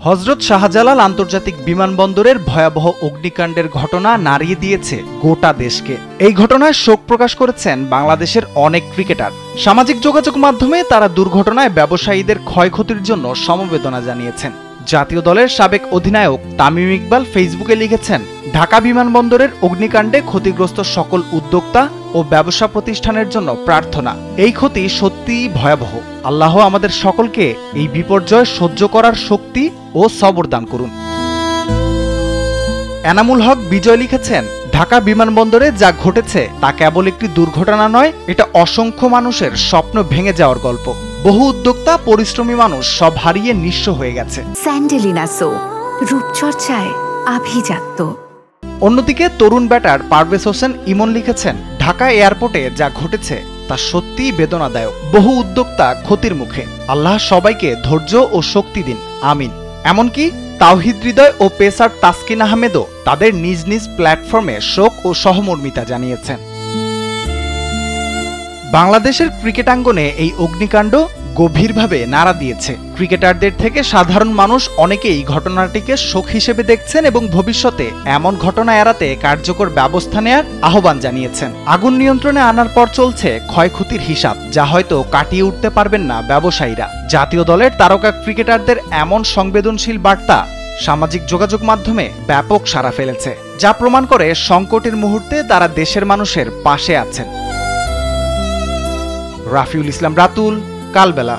হযরত শাহজালাল আন্তর্জাতিক বিমানবন্দরের ভয়াবহ অগ্নিকাণ্ডের ঘটনা নাড়িয়ে দিয়েছে গোটা দেশকে। এই ঘটনায় শোক প্রকাশ করেছেন বাংলাদেশের অনেক ক্রিকেটার। সামাজিক যোগাযোগ মাধ্যমে তারা দুর্ঘটনায় ব্যবসায়ীদের ক্ষয়ক্ষতির জন্য সমবেদনা জানিয়েছেন। জাতীয় দলের সাবেক অধিনায়ক তামিম ইকবাল ফেসবুকে লিখেছেন, ঢাকা বিমানবন্দরের অগ্নিকাণ্ডে ক্ষতিগ্রস্ত সকল উদ্যোক্তা ও ব্যবসা প্রতিষ্ঠানের জন্য প্রার্থনা। এই ক্ষতি সত্যিই ভয়াবহ। আল্লাহ আমাদের সকলকে এই বিপর্যয় সহ্য করার শক্তি ও সবর দান করুন। এনামুল হক বিজয় লিখেছেন, ঢাকা বিমানবন্দরে যা ঘটেছে তা কেবল একটি দুর্ঘটনা নয়, এটা অসংখ্য মানুষের স্বপ্ন ভেঙে যাওয়ার গল্প। বহু উদ্যোক্তা, পরিশ্রমী মানুষ সব হারিয়ে নিঃস্ব হয়ে গেছে। স্যান্ডেলিনা সো, রূপচর্চায় আভিজাত্য। অন্যদিকে তরুণ ব্যাটার পারভেজ হোসেন ইমন লিখেছেন, ঢাকা এয়ারপোর্টে যা ঘটেছে তা সত্যিই বেদনাদায়ক। বহু উদ্যোক্তা ক্ষতির মুখে। আল্লাহ সবাইকে ধৈর্য ও শক্তি দিন, আমিন। এমনকি তাওহিদ হৃদয় ও পেসার তাসকিন আহমেদও তাদের নিজ নিজ প্ল্যাটফর্মে শোক ও সহমর্মিতা জানিয়েছেন। বাংলাদেশের ক্রিকেটাঙ্গনে এই অগ্নিকাণ্ড গভীরভাবে নাড়া দিয়েছে। ক্রিকেটারদের থেকে সাধারণ মানুষ অনেকেই ঘটনাটিকে শোক হিসেবে দেখছেন এবং ভবিষ্যতে এমন ঘটনা এড়াতে কার্যকর ব্যবস্থা নেয়ার আহ্বান জানিয়েছেন। আগুন নিয়ন্ত্রণে আনার পর চলছে ক্ষয়ক্ষতির হিসাব, যা হয়তো কাটিয়ে উঠতে পারবেন না ব্যবসায়ীরা। জাতীয় দলের তারকা ক্রিকেটারদের এমন সংবেদনশীল বার্তা সামাজিক যোগাযোগ মাধ্যমে ব্যাপক সাড়া ফেলেছে, যা প্রমাণ করে সংকটের মুহূর্তে তারা দেশের মানুষের পাশে আছেন। রাফিউল ইসলাম রাতুল, কালবেলা।